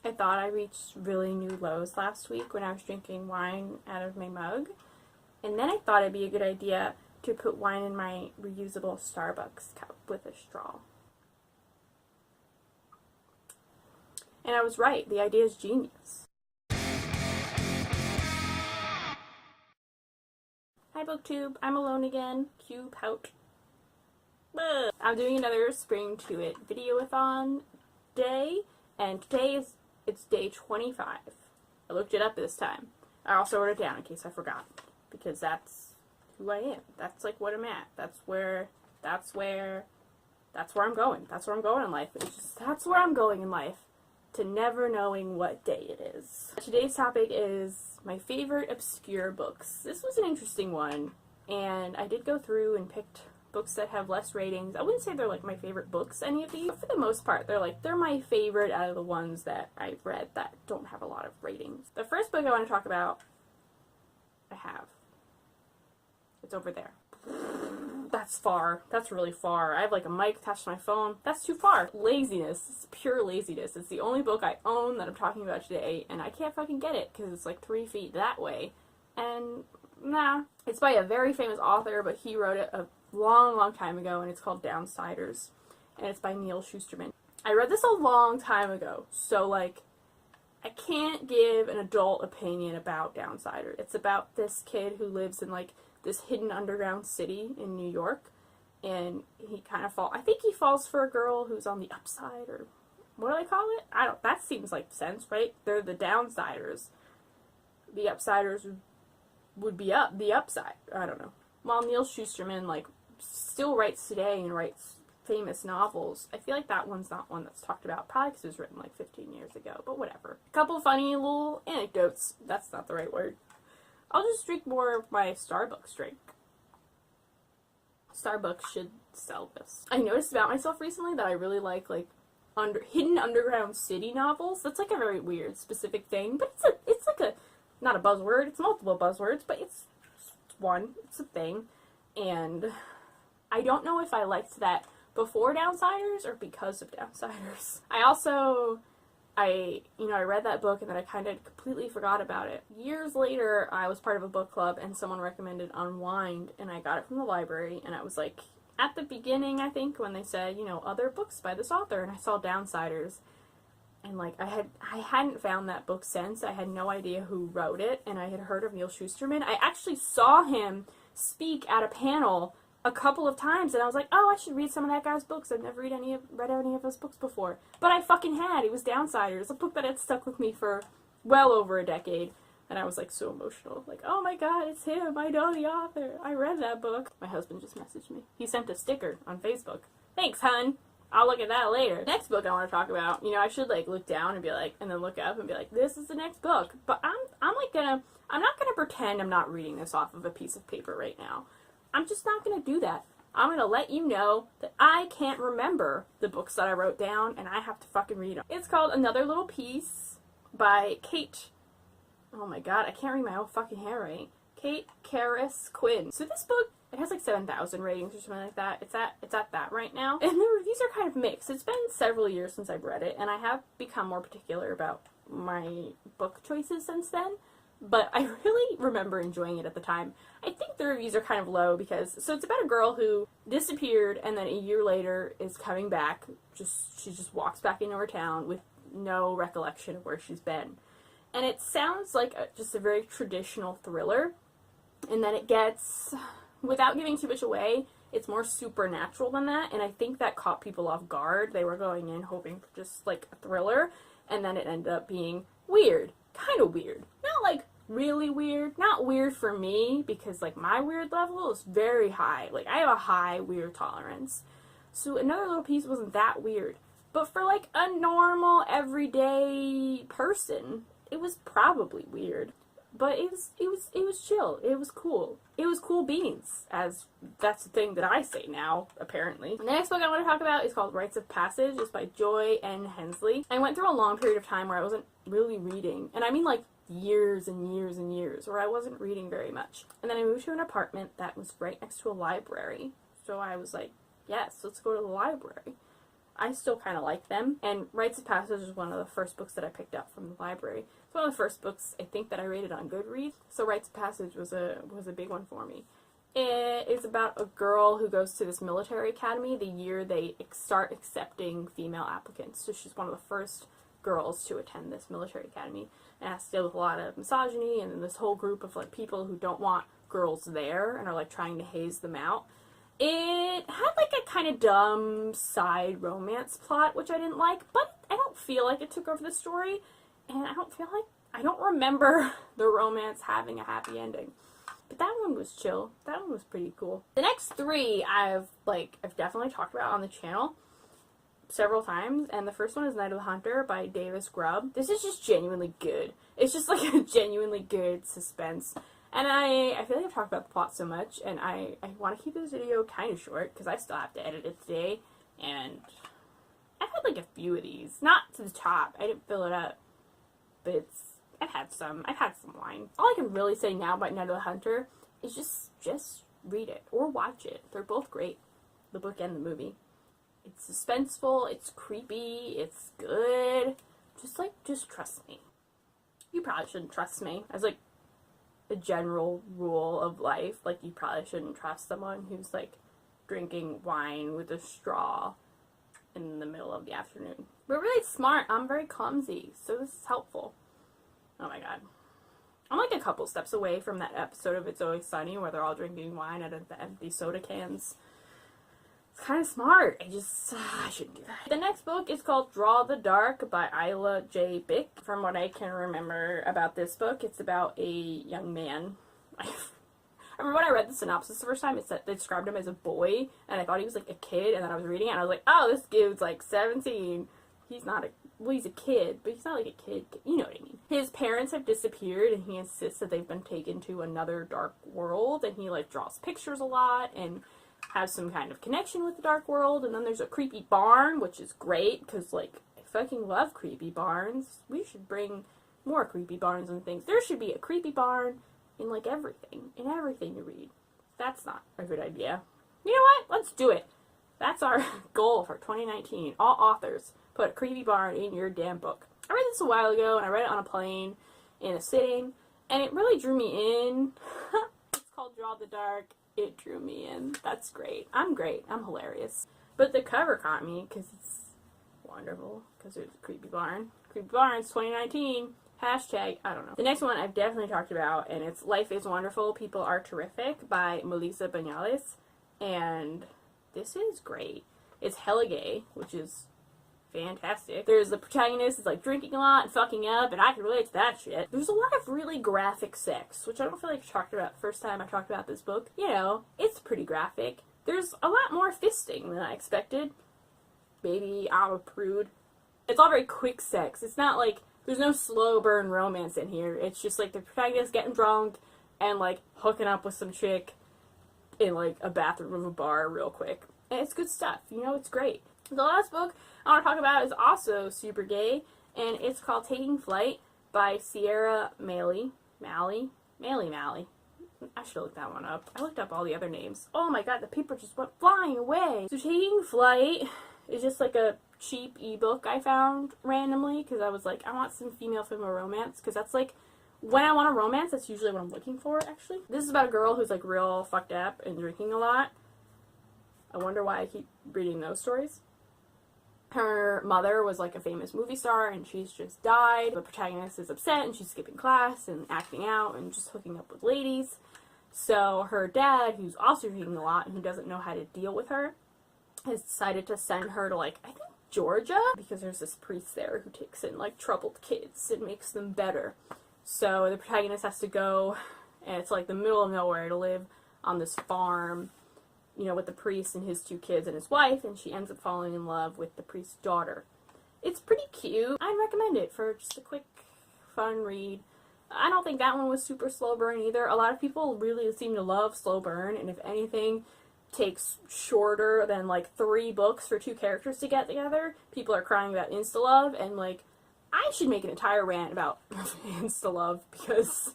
I thought I reached really new lows last week when I was drinking wine out of my mug. And then I thought it'd be a good idea to put wine in my reusable Starbucks cup with a straw. And I was right. The idea is genius. Hi Booktube, I'm alone again. Cue pout. I'm doing another Spring to It videoathon day, and today it's day 25. I looked it up this time. I also wrote it down in case I forgot, because that's who I am. That's like what I'm at. That's where I'm going. That's where I'm going in life. It's just, that's where I'm going in life, to never knowing what day it is. Today's topic is my favorite obscure books. This was an interesting one, and I did go through and picked books that have less ratings. I wouldn't say they're like my favorite books, any of these, but for the most part, they're my favorite out of the ones that I've read that don't have a lot of ratings. The first book I want to talk about, it's over there. That's far. That's really far. I have like a mic attached to my phone. That's too far. Laziness. It's pure laziness. It's the only book I own that I'm talking about today, and I can't fucking get it because it's like 3 feet that way. And nah. It's by a very famous author, but he wrote it a long time ago, and it's called Ciders, and it's by Neil Shusterman. I read this a long time ago, so like I can't give an adult opinion about Ciders. It's about this kid who lives in like this hidden underground city in New York, and he kind of I think he falls for a girl who's on the upside, or what do they call it? That seems like sense, right? They're the downsiders. The upsiders would be the upside. I don't know. While Neil Shusterman like still writes today and writes famous novels, I feel like that one's not one that's talked about, probably because it was written like 15 years ago, but whatever. A couple funny little anecdotes. That's not the right word. I'll just drink more of my Starbucks drink. Starbucks should sell this. I noticed about myself recently that I really like hidden underground city novels. That's like a very weird, specific thing, but it's like a, not a buzzword, it's multiple buzzwords, but it's a thing. And I don't know if I liked that before Ciders or because of Ciders. I read that book and then I kind of completely forgot about it. Years later, I was part of a book club and someone recommended Unwind, and I got it from the library, and I was like, at the beginning, I think, when they said, other books by this author, and I saw Ciders, and like, I hadn't found that book since. I had no idea who wrote it, and I had heard of Neil Shusterman. I actually saw him speak at a panel a couple of times, and I was like, oh, I should read some of that guy's books. I've never read any of his books before. But I fucking had. It was Ciders, a book that had stuck with me for well over a decade. And I was like so emotional. Like, oh my god, it's him. I know the author. I read that book. My husband just messaged me. He sent a sticker on Facebook. Thanks, hun. I'll look at that later. Next book I want to talk about, I should like look down and be like, and then look up and be like, this is the next book. But I'm not gonna pretend I'm not reading this off of a piece of paper right now. I'm just not going to do that. I'm going to let you know that I can't remember the books that I wrote down, and I have to fucking read them. It's called Another Little Piece by Kate. Oh my god, I can't read my own fucking handwriting. Kate Karras Quinn. So this book, it has like 7,000 ratings or something like that. It's at that right now. And the reviews are kind of mixed. It's been several years since I've read it, and I have become more particular about my book choices since then. But I really remember enjoying it at the time. I think the reviews are kind of low because, so it's about a girl who disappeared and then a year later is coming back. She just walks back into her town with no recollection of where she's been. And it sounds like just a very traditional thriller. And then it gets, without giving too much away, it's more supernatural than that. And I think that caught people off guard. They were going in hoping for just like a thriller. And then it ended up being weird. Kind of weird. Not like really weird. Not weird for me, because like my weird level is very high. Like I have a high weird tolerance. So Another Little Piece wasn't that weird. But for like a normal everyday person, it was probably weird. But it was chill. It was cool. It was cool beans, as that's the thing that I say now, apparently. The next book I want to talk about is called Rites of Passage. It's by Joy N. Hensley. I went through a long period of time where I wasn't really reading. And I mean like years and years and years where I wasn't reading very much. And then I moved to an apartment that was right next to a library. So I was like, yes, let's go to the library. I still kind of like them. And Rites of Passage is one of the first books that I picked up from the library. It's one of the first books, I think, that I rated on Goodreads. So Rites of Passage was a big one for me. It is about a girl who goes to this military academy the year they start accepting female applicants. So she's one of the first girls to attend this military academy. And has to deal with a lot of misogyny and this whole group of like people who don't want girls there and are like trying to haze them out. It had like a kind of dumb side romance plot, which I didn't like, but I don't feel like it took over the story, and I don't remember the romance having a happy ending. But that one was chill. That one was pretty cool. The next three I've definitely talked about on the channel several times, and the first one is Night of the Hunter by Davis Grubb. This is just genuinely good. It's just like a genuinely good suspense. And I feel like I've talked about the plot so much, and I want to keep this video kind of short, because I still have to edit it today, and I've had like a few of these. Not to the top, I didn't fill it up, but I've had some wine. All I can really say now about Night of the Hunter is just read it, or watch it. They're both great, the book and the movie. It's suspenseful, it's creepy, it's good. Just trust me. You probably shouldn't trust me. As like a general rule of life, like you probably shouldn't trust someone who's like drinking wine with a straw in the middle of the afternoon. We're really smart. I'm very clumsy, so this is helpful. Oh my god. I'm like a couple steps away from that episode of It's Always Sunny where they're all drinking wine out of the empty soda cans. It's kind of smart. I shouldn't do that. The next book is called Draw the Dark by Isla J. Bick. From what I can remember about this book, it's about a young man. I remember when I read the synopsis the first time, they described him as a boy, and I thought he was like a kid, and then I was reading it, and I was like, oh, this dude's like 17. He's a kid, but he's not like a kid. You know what I mean. His parents have disappeared, and he insists that they've been taken to another dark world, and he like draws pictures a lot, and has some kind of connection with the dark world. And then there's a creepy barn, which is great, because like, I fucking love creepy barns. We should bring more creepy barns and things. There should be a creepy barn in like everything you read. That's not a good idea. You know what? Let's do it. That's our goal for 2019. All authors, put a creepy barn in your damn book. I read this a while ago, and I read it on a plane in a sitting, and it really drew me in. It's called Draw the Dark. It drew me in. That's great. I'm great. I'm hilarious. But the cover caught me, because it's wonderful, because there's a creepy barn. Creepy Barns 2019. Hashtag, I don't know. The next one I've definitely talked about, and it's Life is Wonderful, People Are Terrific by Melissa Banales. And this is great. It's hella gay, which is fantastic. There's the protagonist is like drinking a lot and fucking up, and I can relate to that shit. There's a lot of really graphic sex, which I don't feel like I talked about the first time I talked about this book. You know, it's pretty graphic. There's a lot more fisting than I expected. Maybe I'm a prude. It's all very quick sex. It's not like, there's no slow burn romance in here. It's just like the protagonist getting drunk and like hooking up with some chick in like a bathroom of a bar real quick. And it's good stuff. You know, it's great. The last book I want to talk about is also super gay, and it's called Taking Flight by Sierra Malley. Malley. I should have looked that one up. I looked up all the other names. Oh my god, the paper just went flying away. So Taking Flight is just like a cheap ebook I found randomly, because I was like, I want some female romance, because that's like, when I want a romance, that's usually what I'm looking for, actually. This is about a girl who's like real fucked up and drinking a lot. I wonder why I keep reading those stories. Her mother was like a famous movie star, and she's just died. The protagonist is upset, and she's skipping class and acting out and just hooking up with ladies. So her dad, who's also drinking a lot and who doesn't know how to deal with her, has decided to send her to like, I think, Georgia, because there's this priest there who takes in like troubled kids and makes them better. So the protagonist has to go, and it's like the middle of nowhere, to live on this farm, you know, with the priest and his 2 kids and his wife, and she ends up falling in love with the priest's daughter. It's pretty cute. I'd recommend it for just a quick, fun read. I don't think that one was super slow burn either. A lot of people really seem to love slow burn, and if anything takes shorter than like 3 books for 2 characters to get together, people are crying about insta-love, and like, I should make an entire rant about insta-love, because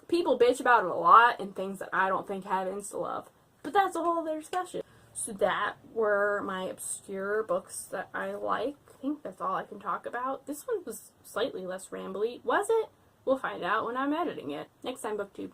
people bitch about it a lot, and things that I don't think have insta-love. But that's a whole other discussion. So that were my obscure books that I like. I think that's all I can talk about. This one was slightly less rambly. Was it? We'll find out when I'm editing it. Next time, Booktube.